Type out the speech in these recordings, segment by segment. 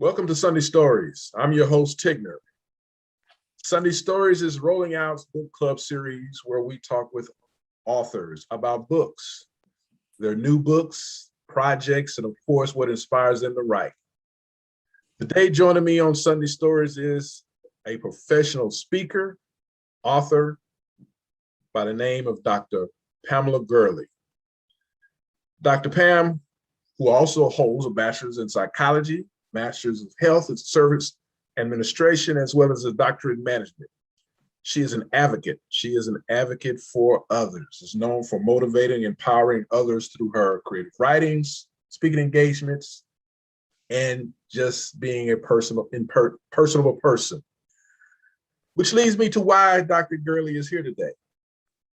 Welcome to Sunday Stories. I'm your host, Tigner. Sunday Stories is rolling out book club series where we talk with authors about books, their new books, projects, and of course, what inspires them to write. Today, joining me on Sunday Stories is a professional speaker, author by the name of Dr. Pamela Gurley. Dr. Pam, who also holds a bachelor's in psychology, master's of health and service administration, as well as a doctorate in management. She is an advocate. She is an advocate for others. Is known for motivating, empowering others through her creative writings, speaking engagements, and just being a personable person. Which leads me to why Dr. Gurley is here today.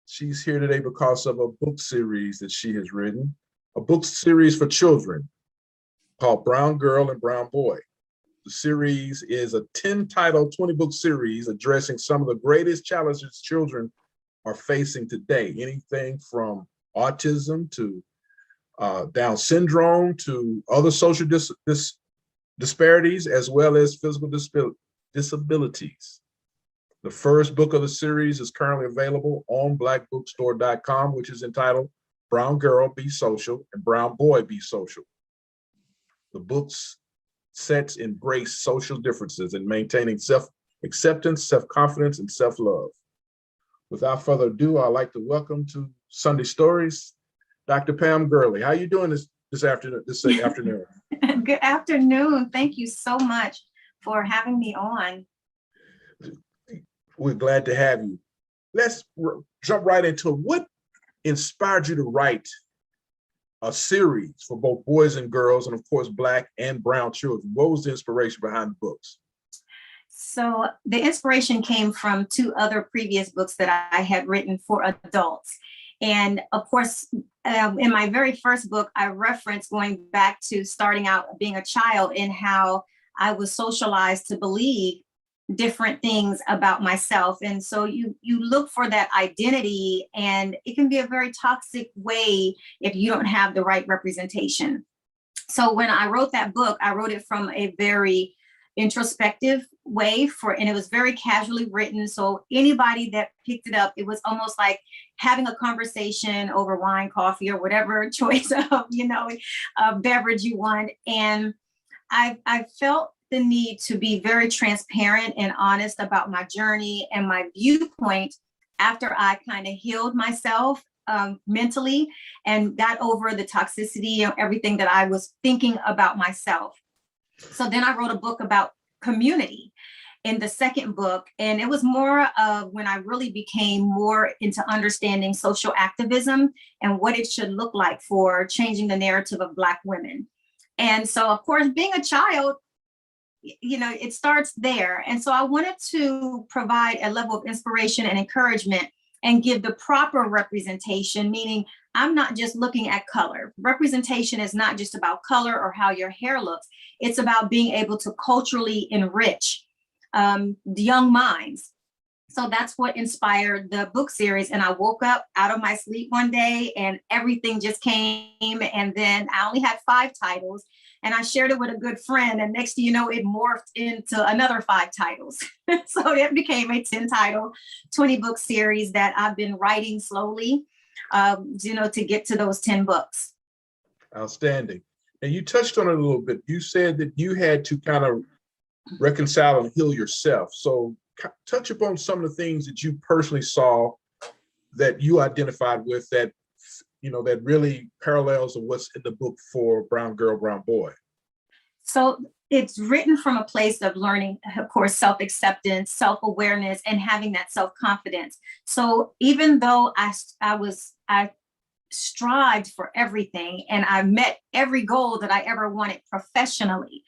She's here today because of a book series that she has written, a book series for children called Brown Girl and Brown Boy. The series is a 10-title, 20-book series addressing some of the greatest challenges children are facing today. Anything from autism to Down syndrome to other social disparities, as well as physical disabilities. The first book of the series is currently available on blackbookstore.com, which is entitled Brown Girl, Be Social, and Brown Boy, Be Social. The book's sets embrace social differences in maintaining self-acceptance, self-confidence, and self-love. Without further ado, I'd like to welcome to Sunday Stories, Dr. Pam Gurley. How are you doing this afternoon? Good afternoon. Thank you so much for having me on. We're glad to have you. Let's jump right into what inspired you to write a series for both boys and girls, and of course, Black and brown children. What was the inspiration behind the books? So the inspiration came from two other previous books that I had written for adults. And of course, in my very first book, I referenced going back to starting out being a child and how I was socialized to believe different things about myself. And so you look for that identity, and it can be a very toxic way if you don't have the right representation. So when I wrote that book, I wrote it from a very introspective way and it was very casually written. So anybody that picked it up, it was almost like having a conversation over wine, coffee, or whatever choice of, beverage you want. And I felt the need to be very transparent and honest about my journey and my viewpoint after I kind of healed myself mentally and got over the toxicity and everything that I was thinking about myself. So then I wrote a book about community in the second book, and it was more of when I really became more into understanding social activism and what it should look like for changing the narrative of Black women. And so, of course, being a child, it starts there. And so I wanted to provide a level of inspiration and encouragement and give the proper representation, meaning I'm not just looking at color. Representation is not just about color or how your hair looks. It's about being able to culturally enrich the young minds. So that's what inspired the book series. And I woke up out of my sleep one day and everything just came. And then I only had 5 titles. And I shared it with a good friend, and next thing you know, it morphed into another 5 titles. So it became a 10-title, 20-book series that I've been writing slowly, to get to those 10 books. Outstanding. And you touched on it a little bit. You said that you had to kind of reconcile and heal yourself. So touch upon some of the things that you personally saw that you identified with that that really parallels of what's in the book for Brown Girl, Brown Boy. So it's written from a place of learning, of course, self-acceptance, self-awareness, and having that self-confidence. So even though I strived for everything and I met every goal that I ever wanted professionally,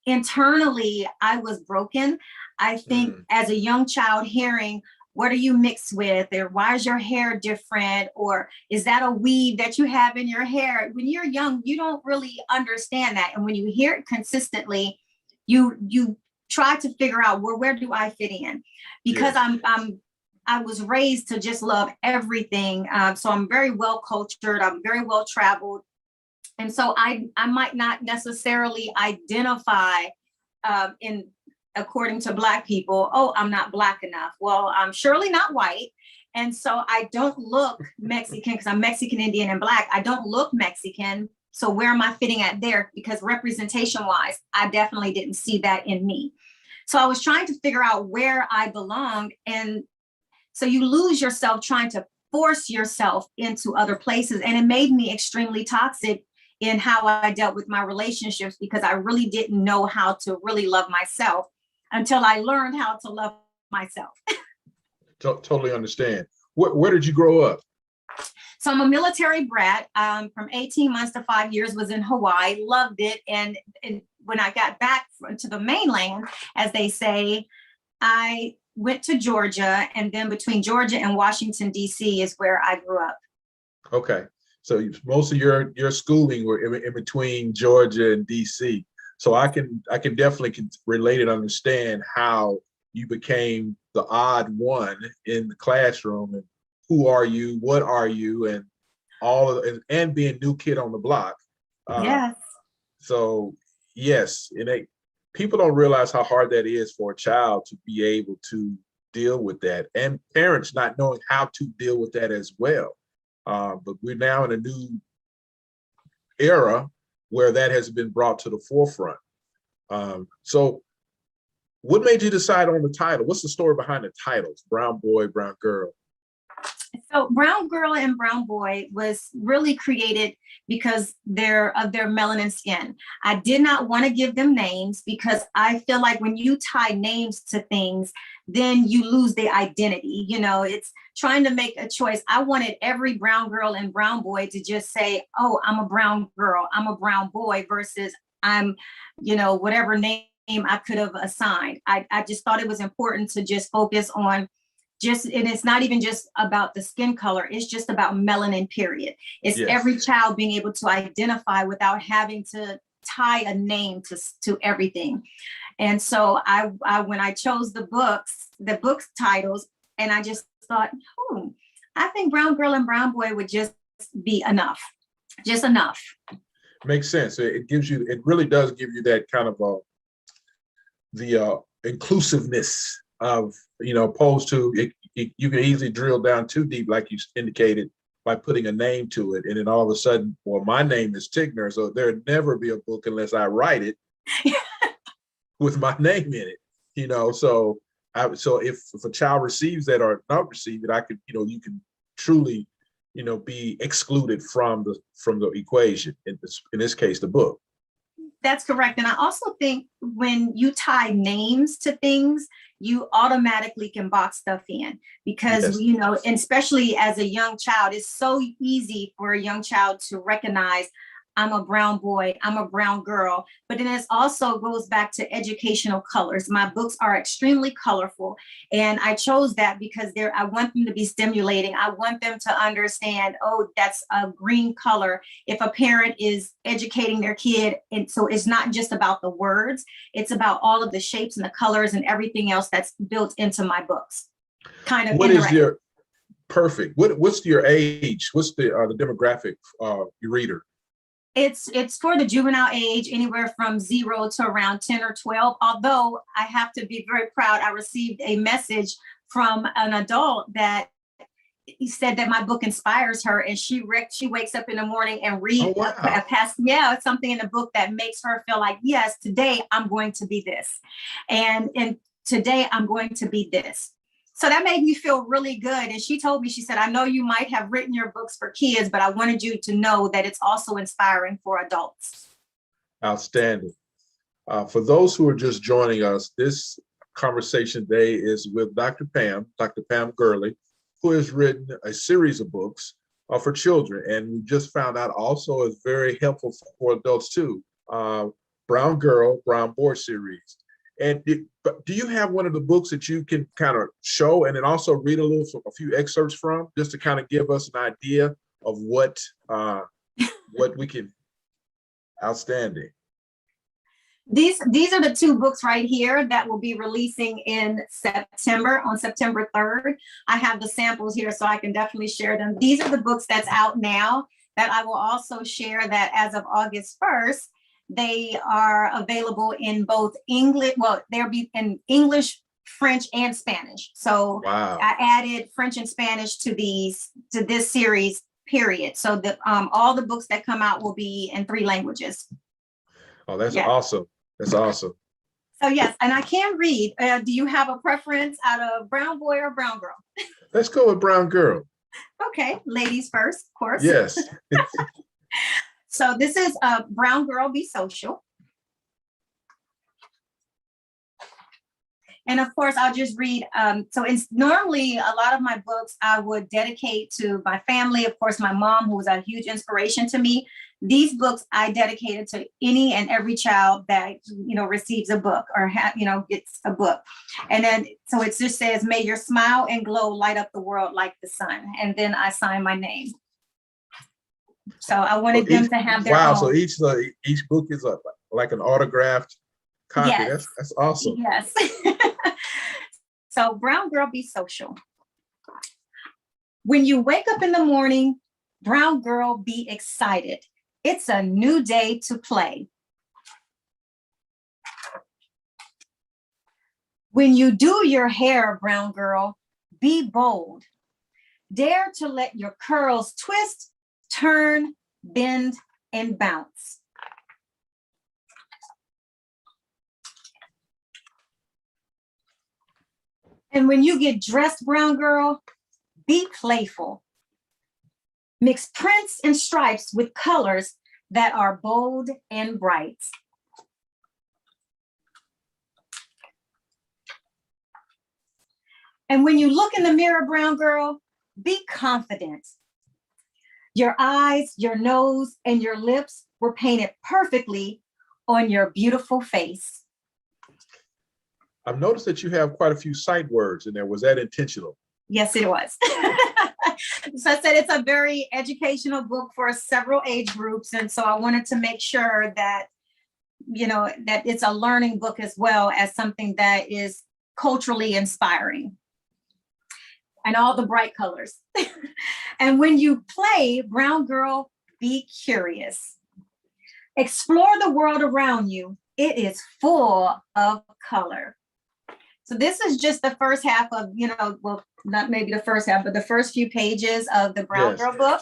internally, I was broken. I think as a young child hearing, what are you mixed with? Or why is your hair different? Or is that a weave that you have in your hair? When you're young, you don't really understand that. And when you hear it consistently, you try to figure out, well, where do I fit in? Because I was raised to just love everything. So I'm very well cultured. I'm very well traveled. And so I might not necessarily identify in according to Black people, oh, I'm not Black enough. Well, I'm surely not white. And so I don't look Mexican because I'm Mexican, Indian, and Black. I don't look Mexican. So where am I fitting at there? Because representation wise, I definitely didn't see that in me. So I was trying to figure out where I belonged. And so you lose yourself trying to force yourself into other places. And it made me extremely toxic in how I dealt with my relationships, because I really didn't know how to really love myself until I learned how to love myself. Totally understand. Where did you grow up? So I'm a military brat. From 18 months to 5 years was in Hawaii, loved it. And when I got back to the mainland, as they say, I went to Georgia, and then between Georgia and Washington, D.C. is where I grew up. Okay. So most of your schooling were in between Georgia and D.C. So I can definitely relate and understand how you became the odd one in the classroom, and who are you, what are you, and all of and being new kid on the block. Yes. So yes, people don't realize how hard that is for a child to be able to deal with that, and parents not knowing how to deal with that as well. But we're now in a new era where that has been brought to the forefront. So what made you decide on the title? What's the story behind the titles, Brown Boy, Brown Girl? So Brown Girl and Brown Boy was really created because of their melanin skin. I did not want to give them names because I feel like when you tie names to things, then you lose the identity. You know, it's trying to make a choice. I wanted every brown girl and brown boy to just say, oh, I'm a brown girl, I'm a brown boy, versus I'm, whatever name I could have assigned. I just thought it was important to just focus on and it's not even just about the skin color, it's just about melanin, period. It's Yes. Every child being able to identify without having to tie a name to everything. And so I when I chose the books titles, and I just thought, I think Brown Girl and Brown Boy would just be enough, just enough. Makes sense. It really does give you that kind of the inclusiveness of, opposed to you can easily drill down too deep, like you indicated, by putting a name to it. And then all of a sudden, well, my name is Tigner, so there'd never be a book unless I write it with my name in it, so if a child receives that or not receive it, I could, you can truly, be excluded from the equation, in this case, the book. That's correct. And I also think when you tie names to things, you automatically can box stuff in because, Yes. And especially as a young child, it's so easy for a young child to recognize I'm a brown boy, I'm a brown girl. But then it also goes back to educational colors. My books are extremely colorful. And I chose that because I want them to be stimulating. I want them to understand, oh, that's a green color. If a parent is educating their kid, and so it's not just about the words, it's about all of the shapes and the colors and everything else that's built into my books. Kind of. What is your perfect? What's your age? What's the demographic your reader? It's for the juvenile age, anywhere from 0 to around 10 or 12. Although I have to be very proud, I received a message from an adult that he said that my book inspires her, and she wakes up in the morning and reads something in the book that makes her feel like, yes, today I'm going to be this, and today I'm going to be this. So that made me feel really good. And she told me, she said, I know you might have written your books for kids, but I wanted you to know that it's also inspiring for adults. Outstanding. For those who are just joining us, this conversation today is with Dr. Pam Gurley, who has written a series of books for children. And we just found out also is very helpful for adults too. Brown Girl, Brown Boy series. And do you have one of the books that you can kind of show and then also read a few excerpts from, just to kind of give us an idea of what we can? Outstanding. These are the two books right here that will be releasing in September, on September 3rd. I have the samples here, so I can definitely share them. These are the books that's out now that I will also share that as of August 1st, They are available in both English, well, they'll be in English, French, and Spanish. So Wow. I added French and Spanish to this series, period. So that all the books that come out will be in 3 languages. Oh, that's Yeah. awesome. That's awesome. So yes, and I can read. Do you have a preference out of brown boy or brown girl? Let's go with brown girl. Okay, ladies first, of course. Yes. So this is Brown Girl Be Social. And of course, I'll just read. So it's normally a lot of my books I would dedicate to my family. Of course, my mom, who was a huge inspiration to me. These books I dedicated to any and every child that, receives a book or gets a book. And then, so it just says, may your smile and glow light up the world like the sun. And then I sign my name. So I wanted them to have their wow. own. So each book is like an autographed copy. Yes. That's awesome. Yes. So Brown Girl Be Social. When you wake up in the morning, brown girl, be excited. It's a new day to play. When you do your hair, brown girl, be bold. Dare to let your curls twist, turn, bend, and bounce. And when you get dressed, brown girl, be playful. Mix prints and stripes with colors that are bold and bright. And when you look in the mirror, brown girl, be confident. Your eyes, your nose, and your lips were painted perfectly on your beautiful face. I've noticed that you have quite a few sight words in there. Was that intentional? Yes, it was. So I said it's a very educational book for several age groups. And so I wanted to make sure that, that it's a learning book as well as something that is culturally inspiring. And all the bright colors. And when you play, brown girl, be curious. Explore the world around you. It is full of color. So this is just the first half of, well, not maybe the first half, but the first few pages of the Brown Girl book.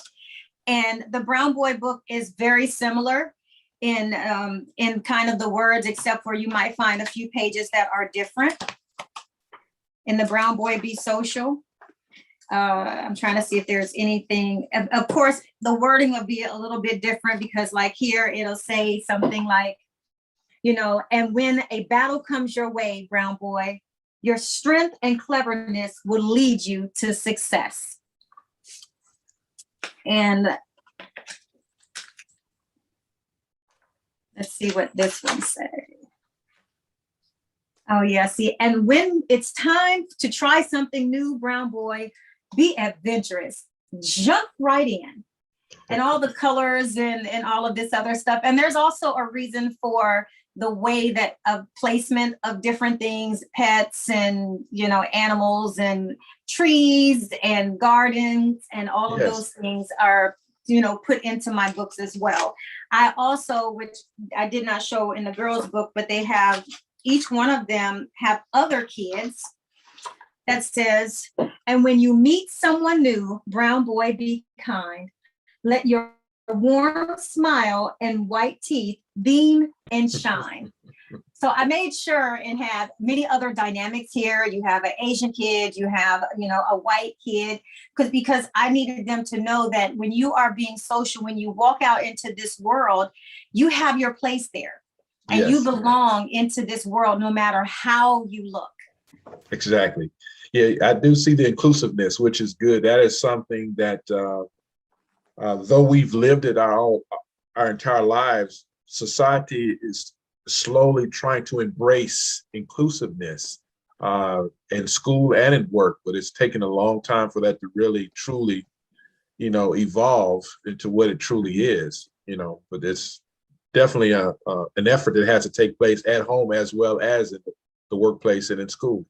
And the Brown Boy book is very similar in kind of the words, except for you might find a few pages that are different. In the Brown Boy Be Social. I'm trying to see if there's anything. Of course, the wording will be a little bit different because like here, it'll say something like, and when a battle comes your way, brown boy, your strength and cleverness will lead you to success. And let's see what this one says. Oh yeah, see, and when it's time to try something new, brown boy, be adventurous, jump right in. And all the colors and all of this other stuff. And there's also a reason for the way that of placement of different things, pets and, animals and trees and gardens and all of those things are, put into my books as well. I also, which I did not show in the girls' book, but they have, each one of them have other kids that says, and when you meet someone new, brown boy, be kind. Let your warm smile and white teeth beam and shine. So I made sure and have many other dynamics here. You have an Asian kid, you have, a white kid, because I needed them to know that when you are being social, when you walk out into this world, you have your place there and you belong into this world no matter how you look. Exactly. Yeah, I do see the inclusiveness, which is good. That is something that though we've lived it our entire lives, society is slowly trying to embrace inclusiveness in school and in work, but it's taken a long time for that to really, truly, evolve into what it truly is, but it's definitely an effort that has to take place at home as well as in the workplace and in school.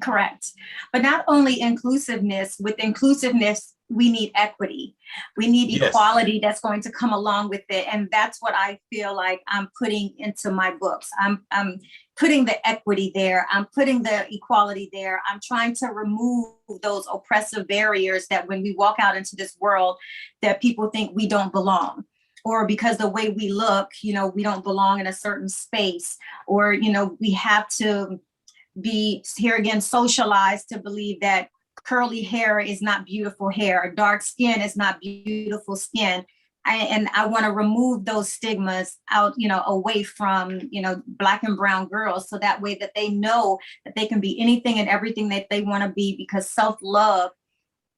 Correct. But not only inclusiveness, with inclusiveness, we need equity. We need Yes. equality that's going to come along with it. And that's what I feel like I'm putting into my books. I'm putting the equity there. I'm putting the equality there. I'm trying to remove those oppressive barriers that when we walk out into this world, that people think we don't belong. Or because the way we look, you know, we don't belong in a certain space, or, you know, we have to be here again socialized to believe that curly hair is not beautiful hair, dark skin is not beautiful skin. And I want to remove those stigmas out, you know, away from, you know, Black and brown girls, so that way that they know that they can be anything and everything that they want to be, because self-love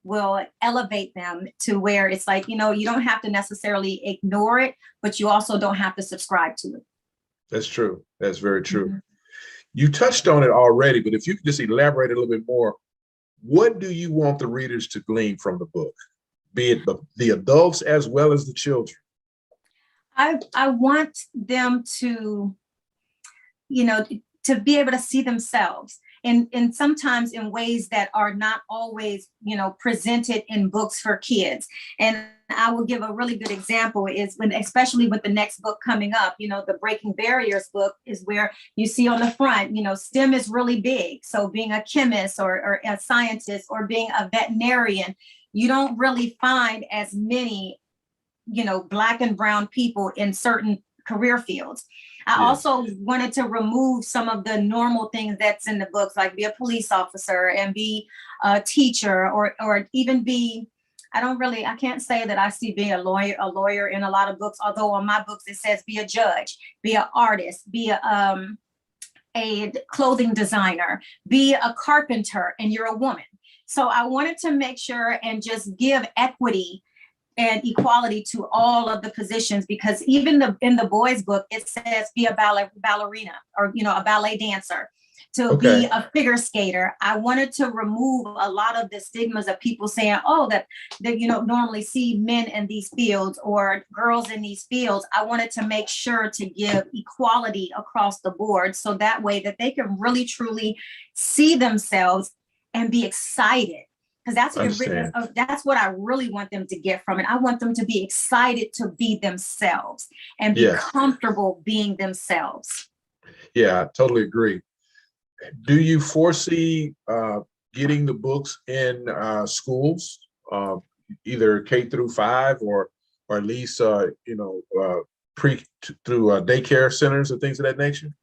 will elevate them to where it's like, you know, you don't have to necessarily ignore it, but you also don't have to subscribe to it. That's true. That's very true. Mm-hmm. You touched on it already, but if you could just elaborate a little bit more, what do you want the readers to glean from the book, be it the adults as well as the children? I want them to, you know, to be able to see themselves, and sometimes in ways that are not always, you know, presented in books for kids. And I will give a really good example is when, especially with the next book coming up, you know, the Breaking Barriers book is where you see on the front, you know, STEM is really big. So being a chemist or a scientist or being a veterinarian, you don't really find as many, you know, Black and brown people in certain career fields. I also wanted to remove some of the normal things that's in the books, like be a police officer and be a teacher, or even be, I can't say that I see being a lawyer in a lot of books, although on my books it says be a judge, be an artist, be a clothing designer, be a carpenter, and you're a woman. So I wanted to make sure and just give equity and equality to all of the positions, because even in the boys book, it says be a ballerina, or, you know, a ballet dancer, to be a figure skater. I wanted to remove a lot of the stigmas of people saying, oh, that you know, normally see men in these fields or girls in these fields. I wanted to make sure to give equality across the board, so that way that they can really truly see themselves and be excited. Because that's what I really want them to get from it. I want them to be excited to be themselves and be comfortable being themselves. Yeah, I totally agree. Do you foresee getting the books in schools, either K-5 or at least you know, through daycare centers and things of that nature?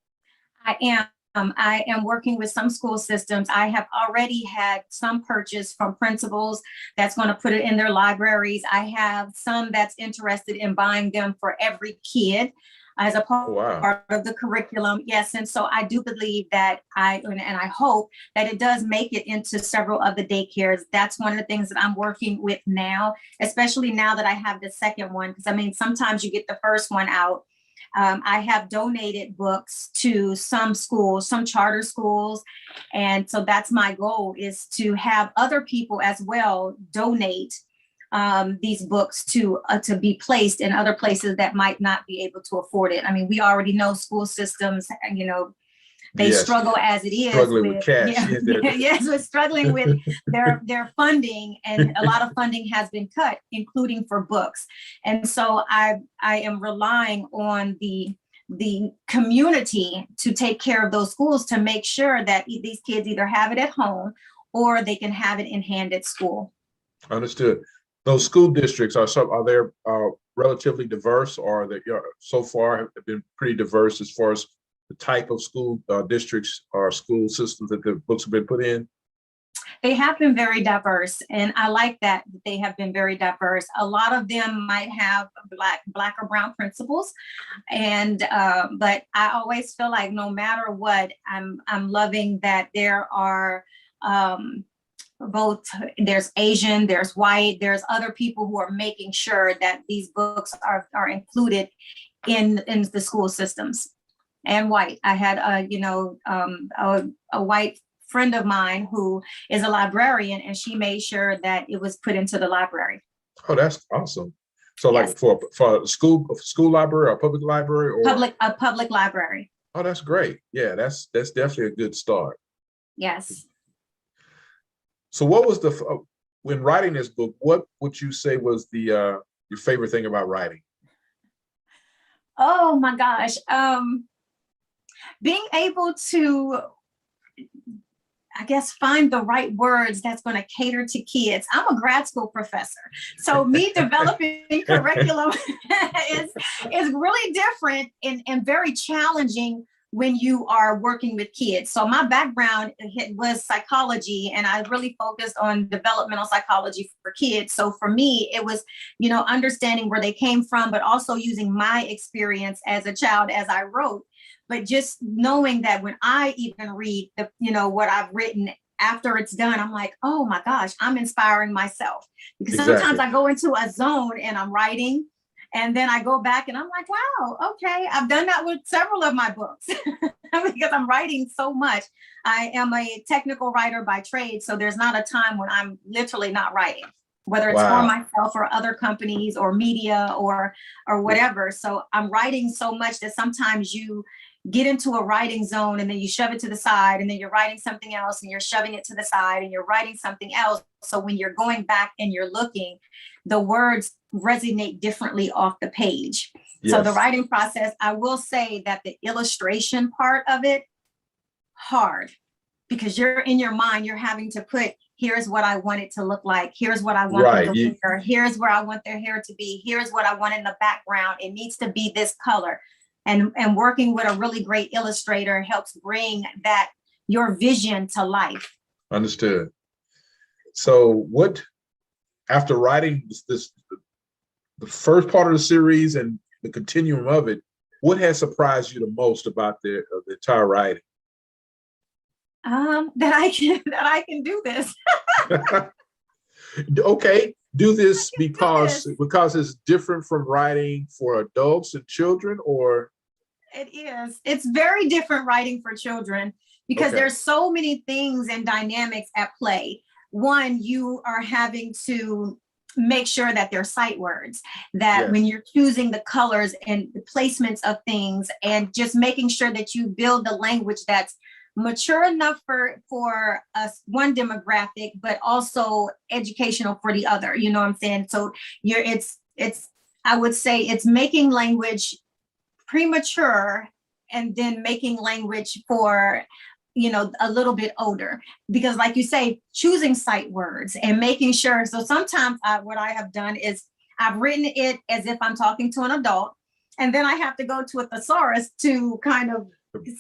I am. I am working with some school systems. I have already had some purchase from principals that's going to put it in their libraries. I have some that's interested in buying them for every kid as a part of the curriculum. Yes. And so I do believe that I hope that it does make it into several of the daycares. That's one of the things that I'm working with now, especially now that I have the second one. Because I mean, sometimes you get the first one out. I have donated books to some schools, some charter schools. And so that's my goal, is to have other people as well donate these books to be placed in other places that might not be able to afford it. I mean, we already know school systems, you know, they struggle as it is. Struggling with cash. Yes, we're struggling with their funding, and a lot of funding has been cut, including for books. And so I am relying on the community to take care of those schools, to make sure that these kids either have it at home or they can have it in hand at school. Understood. Those school districts are they relatively diverse, or they so far have been pretty diverse as far as the type of school districts or school systems that the books have been put in? They have been very diverse, and I like that they have been very diverse. A lot of them might have black or brown principals, and but I always feel like no matter what, I'm loving that there are both, there's Asian, there's white, there's other people who are making sure that these books are included in the school systems. And white. I had a white friend of mine who is a librarian, and she made sure that it was put into the library. Oh, that's awesome. So like for a school library or public library, or a public library. Oh, that's great. Yeah, that's definitely a good start. Yes. So what was the when writing this book, what would you say was the your favorite thing about writing? Oh my gosh. Being able to, I guess, find the right words that's going to cater to kids. I'm a grad school professor. So me developing curriculum is really different and very challenging when you are working with kids. So my background was psychology, and I really focused on developmental psychology for kids. So for me, it was, understanding where they came from, but also using my experience as a child as I wrote. But just knowing that when I even read what I've written after it's done, I'm like, oh my gosh, I'm inspiring myself. Because sometimes I go into a zone and I'm writing, and then I go back and I'm like, wow, okay, I've done that with several of my books because I'm writing so much. I am a technical writer by trade, so there's not a time when I'm literally not writing, whether it's for myself or other companies or media or whatever. So I'm writing so much that sometimes you get into a writing zone and then you shove it to the side, and then you're writing something else and you're shoving it to the side and you're writing something else. So when you're going back and you're looking, the words resonate differently off the page. Yes. So the writing process, I will say that the illustration part of it, hard, because you're in your mind, you're having to put, here's what I want it to look like. Here's what I want them to wear. Here's where I want their hair to be. Here's what I want in the background. It needs to be this color. And working with a really great illustrator helps bring that, your vision, to life. Understood. So after writing the first part of the series and the continuum of it, what has surprised you the most about the entire writing? That I can do this. Okay, do this because it's different from writing for adults and children, or? It is. It's very different writing for children because there's so many things and dynamics at play. One, you are having to make sure that they're sight words, that when you're choosing the colors and the placements of things, and just making sure that you build the language that's mature enough for us, one demographic, but also educational for the other. You know what I'm saying? So I would say it's making language premature and then making language for a little bit older, because like you say, choosing sight words and making sure. So sometimes what I have done is I've written it as if I'm talking to an adult, and then I have to go to a thesaurus to kind of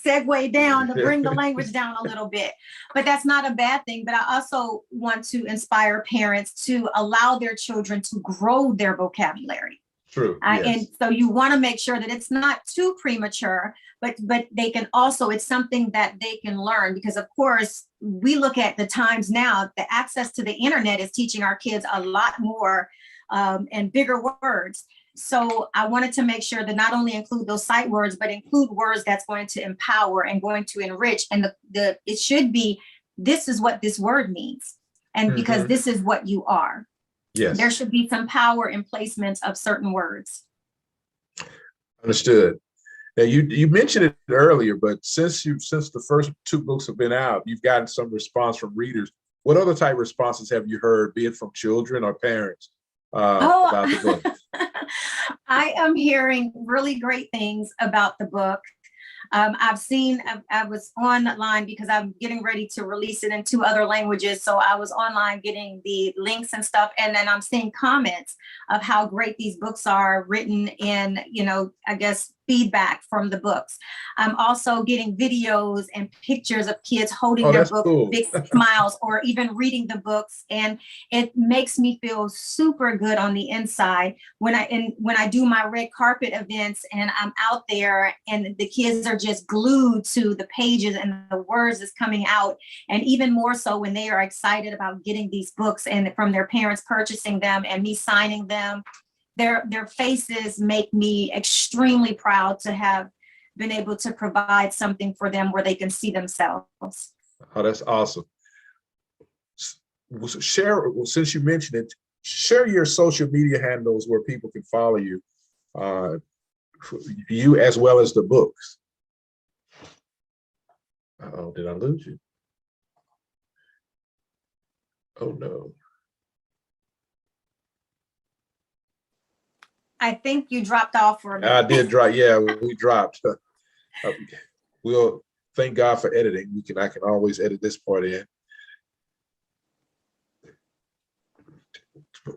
segue down to bring the language down a little bit. But that's not a bad thing. But I also want to inspire parents to allow their children to grow their vocabulary. True. And so you want to make sure that it's not too premature, but they can also, it's something that they can learn, because of course we look at the times now, the access to the internet is teaching our kids a lot more and bigger words. So I wanted to make sure to not only include those sight words, but include words that's going to empower and going to enrich. And it should be, this is what this word means. And because this is what you are. Yes. There should be some power in placements of certain words. Understood. Now you mentioned it earlier, but since the first two books have been out, you've gotten some response from readers. What other type of responses have you heard, be it from children or parents, about the book? I am hearing really great things about the book. I was online because I'm getting ready to release it in 2 other languages. So I was online getting the links and stuff. And then I'm seeing comments of how great these books are, written in, I guess, feedback from the books. I'm also getting videos and pictures of kids holding their books, cool. Big smiles, or even reading the books. And it makes me feel super good on the inside when I do my red carpet events and I'm out there and the kids are just glued to the pages and the words is coming out. And even more so when they are excited about getting these books and from their parents purchasing them and me signing them. Their faces make me extremely proud to have been able to provide something for them where they can see themselves. Oh, that's awesome. Share, since you mentioned it, share your social media handles where people can follow you, you as well as the books. Uh-oh, did I lose you? Oh no. I think you dropped off for a minute. I did drop. Yeah, we dropped. We'll thank God for editing. I can always edit this part in.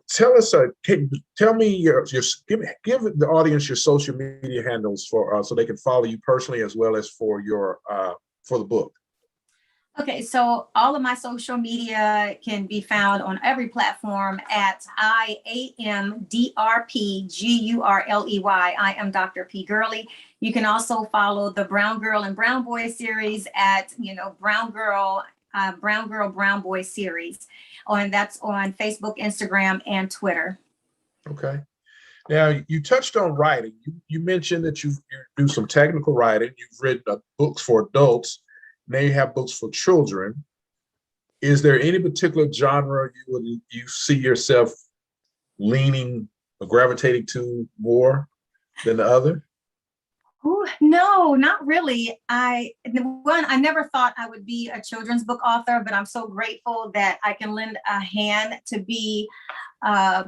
Tell us, tell me give the audience your social media handles for so they can follow you personally as well as for your for the book. Okay, so all of my social media can be found on every platform at IAMDRPGURLEY. I am Dr. P. Gurley. You can also follow the Brown Girl and Brown Boy series at, Brown Girl, Brown Boy series. And that's on Facebook, Instagram, and Twitter. Okay. Now, you touched on writing. You mentioned that you do some technical writing. You've written books for adults. Now you have books for children. Is there any particular genre you see yourself leaning or gravitating to more than the other? Ooh, no, not really. I never thought I would be a children's book author, but I'm so grateful that I can lend a hand to be a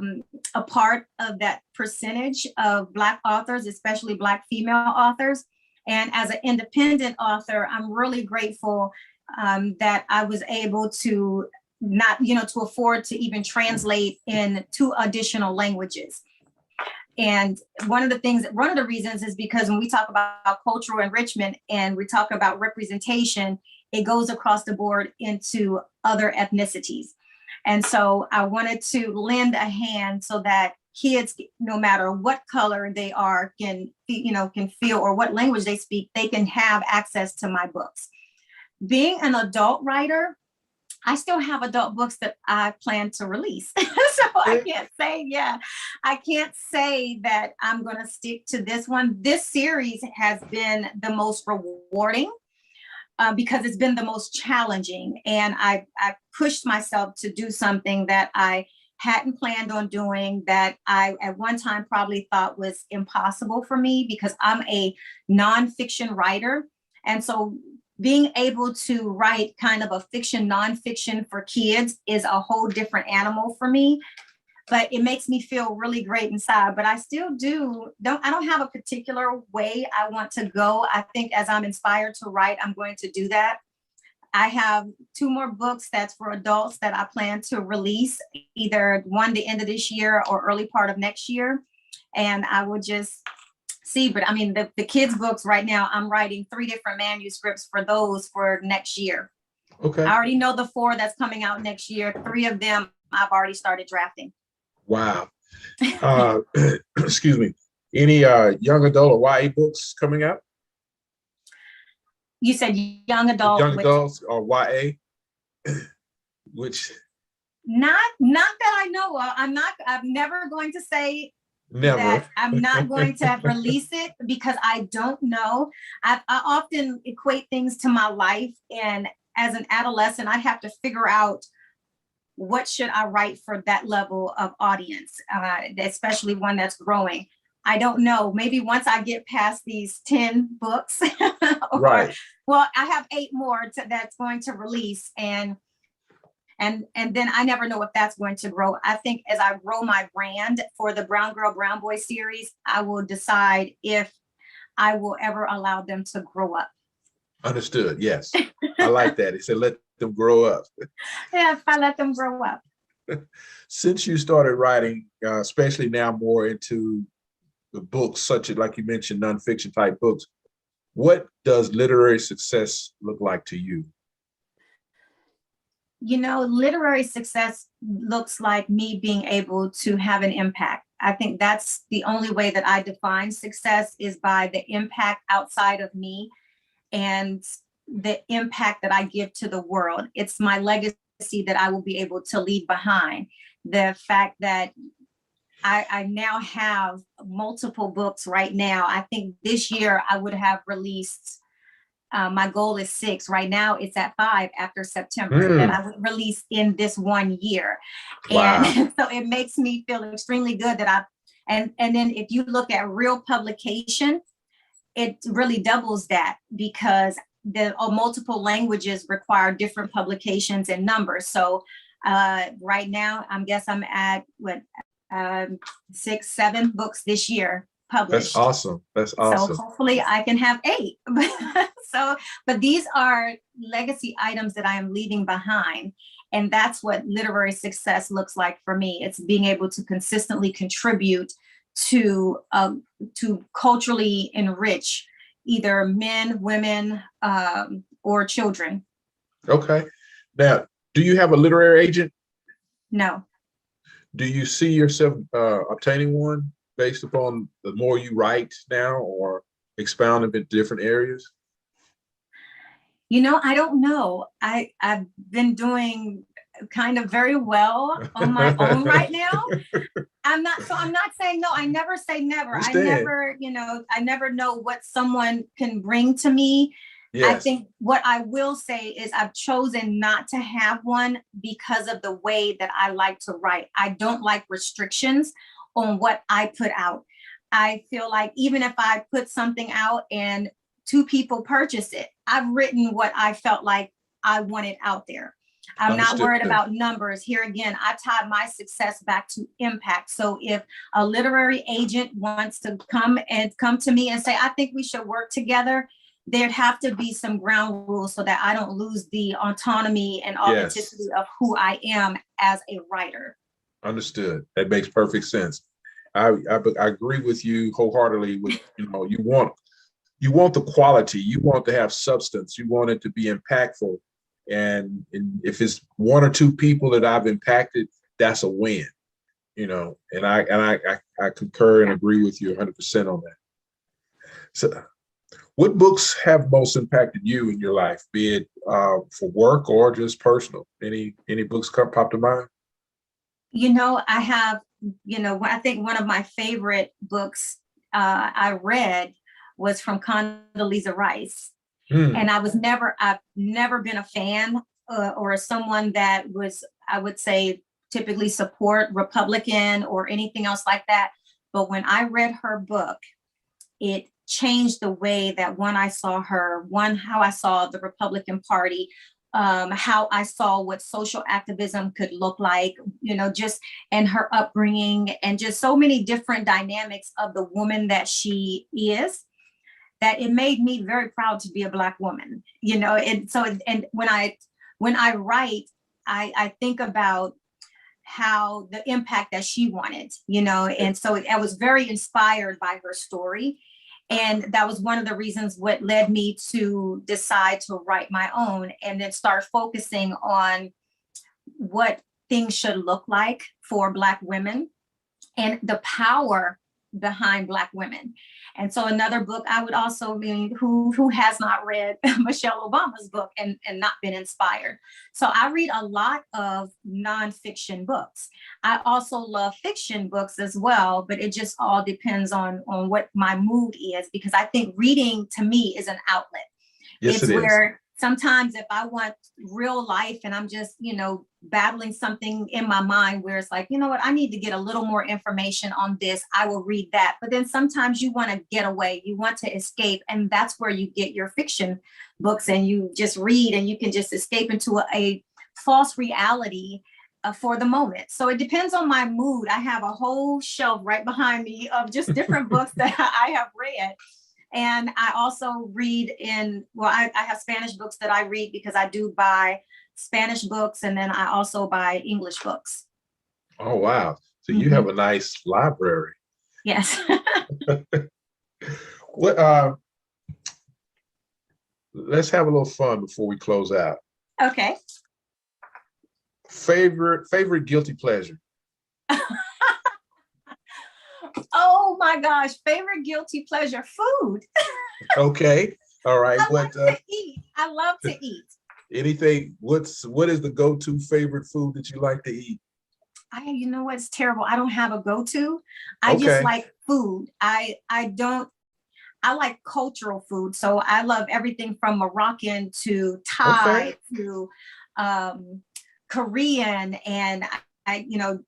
part of that percentage of Black authors, especially Black female authors. And as an independent author, I'm really grateful that I was able to to afford to even translate in 2 additional languages. And one of the reasons is because when we talk about cultural enrichment and we talk about representation, it goes across the board into other ethnicities. And so I wanted to lend a hand so that kids, no matter what color they are, can feel, or what language they speak, they can have access to my books. Being an adult writer, I still have adult books that I plan to release. So I can't say that I'm going to stick to this one. This series has been the most rewarding because it's been the most challenging. And I pushed myself to do something that I hadn't planned on doing, that I at one time probably thought was impossible for me because I'm a nonfiction writer. And so being able to write kind of a fiction, nonfiction for kids is a whole different animal for me, but it makes me feel really great inside. But I still I don't have a particular way I want to go. I think as I'm inspired to write, I'm going to do that. I have 2 more books that's for adults that I plan to release, either the end of this year or early part of next year. And I will just see, but I mean, the kids' books right now, I'm writing 3 different manuscripts for those for next year. Okay. I already know the 4 that's coming out next year. 3 of them I've already started drafting. Wow. Excuse me. Any young adult or YA books coming out? You said young adult. Young adults or YA? Which? Not that I know of. I'm never going to say never. That I'm not going to release it because I don't know. I often equate things to my life. And as an adolescent, I have to figure out what should I write for that level of audience, especially one that's growing. I don't know. Maybe once I get past these 10 books, right. Well, I have 8 more that's going to release, and then I never know if that's going to grow. I think as I grow my brand for the Brown Girl, Brown Boy series, I will decide if I will ever allow them to grow up. Understood. Yes. I like that. He said, let them grow up. Yeah, if I let them grow up. Since you started writing, especially now more into the books, such as, like you mentioned, nonfiction type books, what does literary success look like to you? Literary success looks like me being able to have an impact. I think that's the only way that I define success, is by the impact outside of me and the impact that I give to the world. It's my legacy that I will be able to leave behind. The fact that I now have multiple books right now. I think this year I would have released, my goal is 6. Right now it's at 5 after September that I would release in this 1 year. Wow. And so it makes me feel extremely good that and then if you look at real publication, it really doubles that, because the multiple languages require different publications and numbers. So right now, I guess I'm at 6, 7 books this year published. That's awesome. That's awesome. So hopefully I can have 8. But these are legacy items that I am leaving behind. And that's what literary success looks like for me. It's being able to consistently contribute to culturally enrich either men, women, or children. Okay. Now, do you have a literary agent? No. Do you see yourself obtaining one based upon the more you write now, or expound in different areas? I don't know. I've been doing kind of very well on my own right now. I'm not saying no. I never say never. I never know what someone can bring to me. Yes. I think what I will say is I've chosen not to have one because of the way that I like to write. I don't like restrictions on what I put out. I feel like even if I put something out and 2 people purchase it, I've written what I felt like I wanted out there. I'm not worried about numbers. Here again, I tie my success back to impact. So if a literary agent wants to come to me and say, I think we should work together, there'd have to be some ground rules so that I don't lose the autonomy and authenticity of who I am as a writer. Understood. That makes perfect sense. I agree with you wholeheartedly. With you want the quality, you want to have substance, you want it to be impactful, and if it's 1 or 2 people that I've impacted, that's a win. And I concur and agree with you 100% on that. So, what books have most impacted you in your life, be it for work or just personal? Any books pop to mind? I have, I think one of my favorite books I read was from Condoleezza Rice. And I've never been a fan or someone that was, I would say, typically support Republican or anything else like that. But when I read her book, it changed the way that I saw her, how I saw the Republican Party, how I saw what social activism could look like, and her upbringing, and just so many different dynamics of the woman that she is, that it made me very proud to be a Black woman, and when I write, I think about how the impact that she wanted, and so I was very inspired by her story. And that was one of the reasons what led me to decide to write my own and then start focusing on what things should look like for Black women and the power behind Black women. And so another book I would also mean, who has not read Michelle Obama's book and not been inspired. So I read a lot of nonfiction books. I also love fiction books as well, but it just all depends on what my mood is, because I think reading to me is an outlet. Yes, it's where sometimes if I want real life and I'm just, battling something in my mind where it's like, what, I need to get a little more information on this, I will read that. But then sometimes you want to get away, you want to escape. And that's where you get your fiction books and you just read and you can just escape into a false reality for the moment. So it depends on my mood. I have a whole shelf right behind me of just different books that I have read. And I also read I have Spanish books that I read because I do buy Spanish books, and then I also buy English books. Oh, wow. So you have a nice library. Yes. Let's have a little fun before we close out. Okay. Favorite guilty pleasure? Oh my gosh, favorite guilty pleasure, food. Okay. All right. I love to eat. I love to eat. Anything, what is the go-to favorite food that you like to eat? You know what's terrible? I don't have a go-to. I just like food. I like cultural food. So I love everything from Moroccan to Thai to Korean and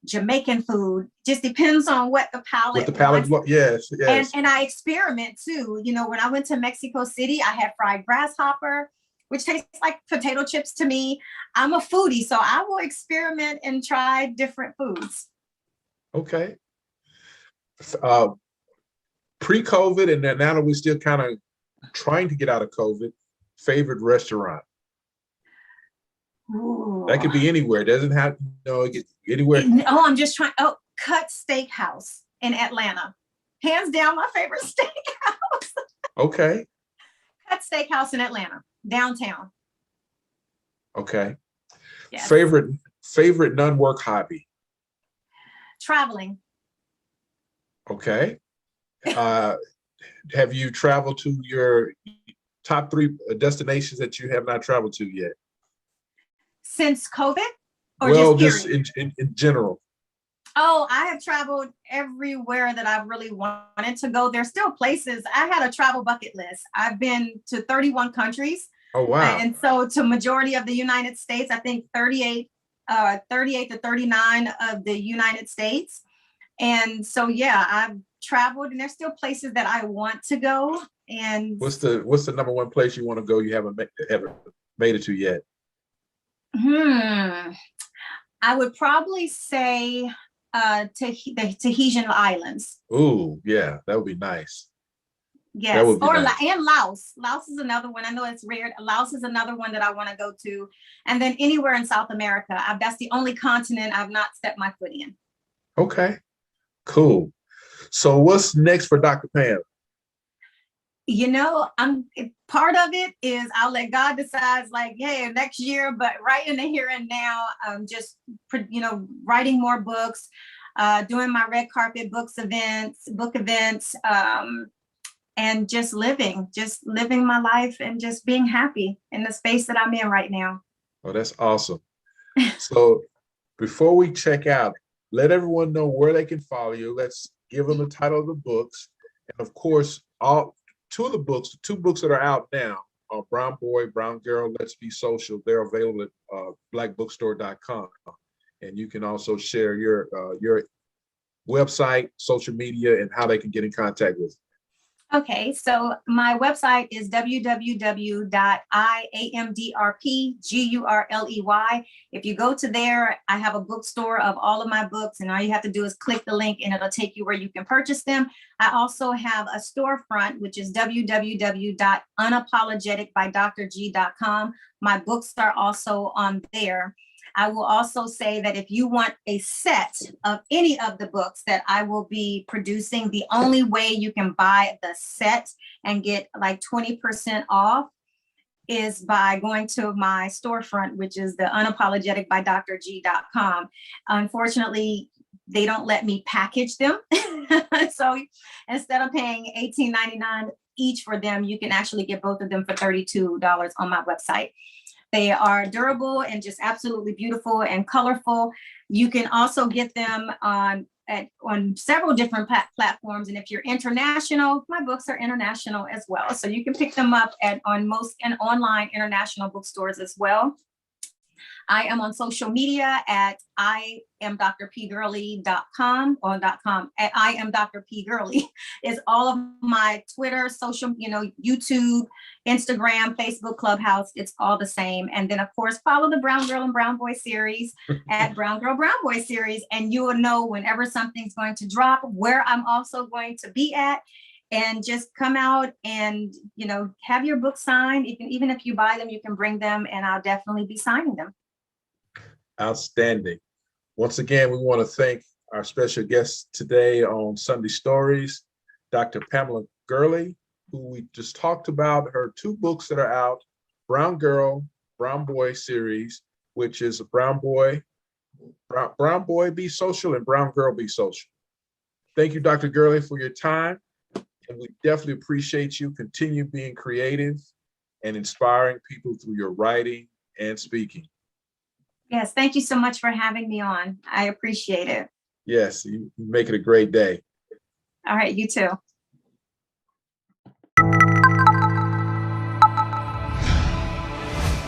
Jamaican food. Just depends on what the palate wants. Yes. And I experiment too. When I went to Mexico City, I had fried grasshopper, which tastes like potato chips to me. I'm a foodie, so I will experiment and try different foods. Okay. uh, pre-COVID, and then now that we're still kind of trying to get out of COVID, favorite restaurant? Ooh. That could be anywhere. It doesn't have, it could be anywhere. Oh, I'm just trying. Oh, Cut Steakhouse in Atlanta. Hands down, my favorite steakhouse. Okay. Cut Steakhouse in Atlanta, downtown. Okay. Yes. Favorite non-work hobby? Traveling. Okay. Have you traveled to your top 3 destinations that you have not traveled to yet? Since COVID? Or Well, just in general. Oh, I have traveled everywhere that I really wanted to go. There's still places. I had a travel bucket list. I've been to 31 countries. Oh, wow. And so to majority of the United States, I think 38 to 39 of the United States. And so, yeah, I've traveled, and there's still places that I want to go. And what's the number one place you want to go you haven't ever made it to yet? I would probably say the Tahitian Islands. Ooh, yeah, that would be nice. Yes, that would be or nice. And Laos. Laos is another one. I know it's rare. Laos is another one that I want to go to. And then anywhere in South America. That's the only continent I've not stepped my foot in. Okay, cool. So what's next for Dr. Pam? Part of it is I'll let God decide, like, hey, next year, but right in the here and now, just, writing more books, doing my red carpet book events, and just living my life and just being happy in the space that I'm in right now. Oh, that's awesome. So before we check out, let everyone know where they can follow you. Let's give them the title of the books. And of course, two books that are out now are Brown Boy, Brown Girl, Let's Be Social. They're available at blackbookstore.com. And you can also share your website, social media, and how they can get in contact with you. Okay, so my website is www.iamdrpgurley. If you go to there, I have a bookstore of all of my books, and all you have to do is click the link and it'll take you where you can purchase them. I also have a storefront, which is www.unapologeticbydrg.com. My books are also on there. I will also say that if you want a set of any of the books that I will be producing, the only way you can buy the set and get like 20% off is by going to my storefront, which is the unapologeticbydrg.com. Unfortunately, they don't let me package them. So instead of paying $18.99 each for them, you can actually get both of them for $32 on my website. They are durable and just absolutely beautiful and colorful. You can also get them on several different platforms. And if you're international, my books are international as well. So you can pick them up on most online international bookstores as well. I am on social media at iamdrpgurley.com or .com. At iamdrpgurley is all of my Twitter, social, YouTube, Instagram, Facebook, Clubhouse. It's all the same. And then, of course, follow the Brown Girl and Brown Boy series at Brown Girl, Brown Boy series. And you will know whenever something's going to drop, where I'm also going to be at. And just come out and, have your book signed. Even if you buy them, you can bring them, and I'll definitely be signing them. Outstanding. Once again, we want to thank our special guest today on Sunday Stories, Dr. Pamela Gurley, who we just talked about her 2 books that are out, Brown Girl, Brown Boy series, which is Brown Boy Be Social and Brown Girl Be Social. Thank you, Dr. Gurley, for your time. And we definitely appreciate you. Continue being creative and inspiring people through your writing and speaking. Yes, thank you so much for having me on. I appreciate it. Yes, you make it a great day. All right, you too.